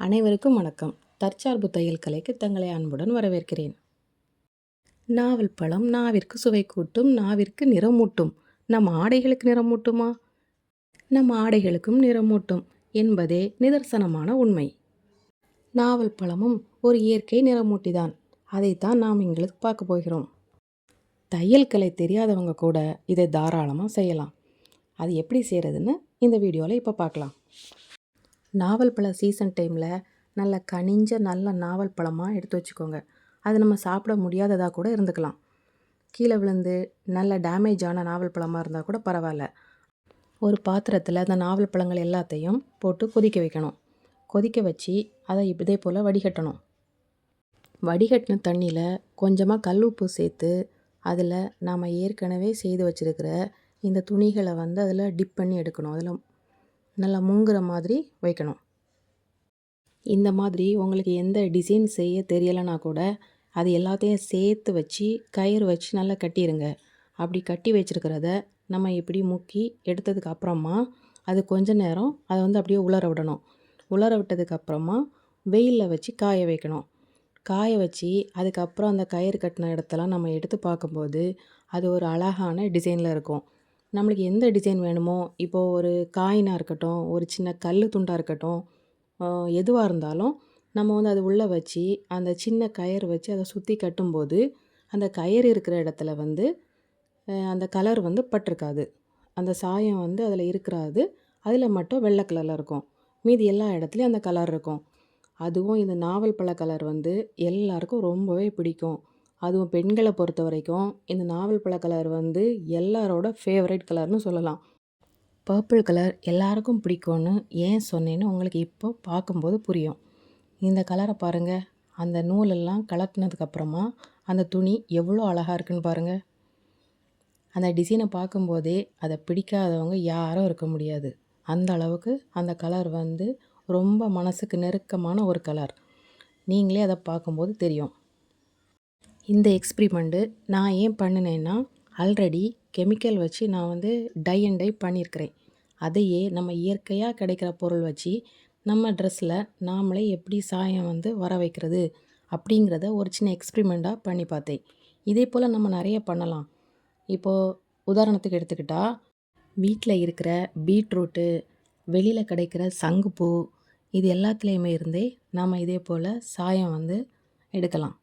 அனைவருக்கும் வணக்கம். தற்சார்பு தையல் கலைக்கு தங்களை அன்புடன் வரவேற்கிறேன். நாவல் பழம் நாவிற்கு சுவை கூட்டும், நாவிற்கு நிறமூட்டும். நம் ஆடைகளுக்கு நிறமூட்டுமா? நம் ஆடைகளுக்கும் நிறமூட்டும் என்பதே நிதர்சனமான உண்மை. நாவல் பழமும் ஒரு இயற்கை நிறமூட்டிதான். அதைத்தான் நாம் இங்கு பார்க்க போகிறோம். தையல் கலை தெரியாதவங்க கூட இதை தாராளமாக செய்யலாம். அது எப்படி செய்கிறதுன்னு இந்த வீடியோவில் இப்போ பார்க்கலாம். நாவல் பழ சீசன் டைமில் நல்ல கனிஞ்ச நல்ல நாவல் பழமாக எடுத்து வச்சுக்கோங்க. அது நம்ம சாப்பிட முடியாததாக கூட இருந்துக்கலாம். கீழே விழுந்து நல்ல டேமேஜ் ஆன நாவல் பழமாக இருந்தால் கூட பரவாயில்ல. ஒரு பாத்திரத்தில் அந்த நாவல் பழங்கள் எல்லாத்தையும் போட்டு கொதிக்க வைக்கணும். கொதிக்க வச்சு அதை இதே போல் வடிகட்டணும். வடிகட்டின தண்ணியில் கொஞ்சமாக கல் உப்பு சேர்த்து அதில் நாம் ஏற்கனவே செய்து வச்சுருக்கிற இந்த துணிகளை அதில் டிப் பண்ணி எடுக்கணும். அதில் நல்லா முங்குற மாதிரி வைக்கணும். இந்த மாதிரி உங்களுக்கு எந்த டிசைன் செய்ய தெரியலைனா கூட அது எல்லாத்தையும் சேர்த்து வச்சு கயிறு வச்சு நல்லா கட்டிடுங்க. அப்படி கட்டி வச்சுருக்கிறத நம்ம இப்படி முக்கி எடுத்ததுக்கு அப்புறமா அது கொஞ்ச நேரம் அதை அப்படியே உலர விடணும். உலர விட்டதுக்கப்புறமா வெயிலில் வச்சு காய வைக்கணும். காய வச்சு அதுக்கப்புறம் அந்த கயிறு கட்டின இடத்தெல்லாம் நம்ம எடுத்து பார்க்கும்போது அது ஒரு அழகான டிசைனில் இருக்கும். நம்மளுக்கு எந்த டிசைன் வேணுமோ, இப்போது ஒரு காயினாக இருக்கட்டும், ஒரு சின்ன கல் துண்டாக இருக்கட்டும், எதுவாக இருந்தாலும் நம்ம அது உள்ளே வச்சு அந்த சின்ன கயிறு வச்சு அதை சுற்றி கட்டும்போது அந்த கயிறு இருக்கிற இடத்துல அந்த கலர் பட்டிருக்காது. அந்த சாயம் அதில் இருக்கிறாது. அதில் மட்டும் வெள்ளை கலரில் இருக்கும். மீதி எல்லா இடத்துலையும் அந்த கலர் இருக்கும். அதுவும் இந்த நாவல் பழ கலர் எல்லாருக்கும் ரொம்பவே பிடிக்கும். அதுவும் பெண்களை பொறுத்த வரைக்கும் இந்த நாவல் பழ கலர் எல்லாரோட ஃபேவரட் கலர்னு சொல்லலாம். பர்பிள் கலர் எல்லாருக்கும் பிடிக்கும்னு ஏன் சொன்னேன்னு உங்களுக்கு இப்போ பார்க்கும்போது புரியும். இந்த கலரை பாருங்கள். அந்த நூலெல்லாம் கலட்டினதுக்கப்புறமா அந்த துணி எவ்வளோ அழகாக இருக்குன்னு பாருங்கள். அந்த டிசைனை பார்க்கும்போதே அதை பிடிக்காதவங்க யாரும் இருக்க முடியாது. அந்த அளவுக்கு அந்த கலர் ரொம்ப மனசுக்கு நெருக்கமான ஒரு கலர். நீங்களே அதை பார்க்கும்போது தெரியும். இந்த எக்ஸ்பிரிமெண்ட்டு நான் ஏன் பண்ணினேன்னா, ஆல்ரெடி கெமிக்கல் வச்சு நான் டை அண்ட் டை பண்ணியிருக்கிறேன். அதையே நம்ம இயற்கையாக கிடைக்கிற பொருள் வச்சு நம்ம ட்ரெஸ்ஸில் நாமளே எப்படி சாயம் வர வைக்கிறது அப்படிங்கிறத ஒரு சின்ன எக்ஸ்பிரிமெண்ட்டாக பண்ணி பார்த்தேன். இதே போல் நம்ம நிறைய பண்ணலாம். இப்போது உதாரணத்துக்கு எடுத்துக்கிட்டால், வீட்டில் இருக்கிற பீட்ரூட்டு, வெளியில் கிடைக்கிற சங்குப்பூ, இது எல்லாத்துலேயுமே இருந்தே நாம் இதே போல் சாயம் எடுக்கலாம்.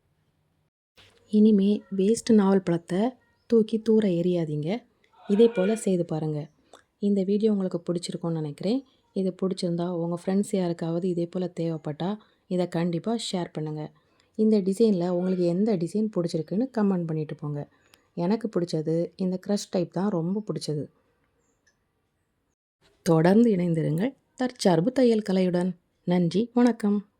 இனிமே வேஸ்ட் நாவல் பழத்தை தூக்கி தூர எறியாதீங்க. இதே போல் செய்து பாருங்கள். இந்த வீடியோ உங்களுக்கு பிடிச்சிருக்கும்னு நினைக்கிறேன். இது பிடிச்சிருந்தா உங்கள் ஃப்ரெண்ட்ஸ் யாருக்காவது இதே போல் தேவைப்பட்டால் இதை கண்டிப்பாக ஷேர் பண்ணுங்கள். இந்த டிசைனில் உங்களுக்கு எந்த டிசைன் பிடிச்சிருக்குன்னு கமெண்ட் பண்ணிட்டு போங்க. எனக்கு பிடிச்சது இந்த க்ரஷ் டைப் தான் ரொம்ப பிடிச்சது. தொடர்ந்து இணைந்திருங்கள் தற்சார்பு தையல் கலையுடன். நன்றி, வணக்கம்.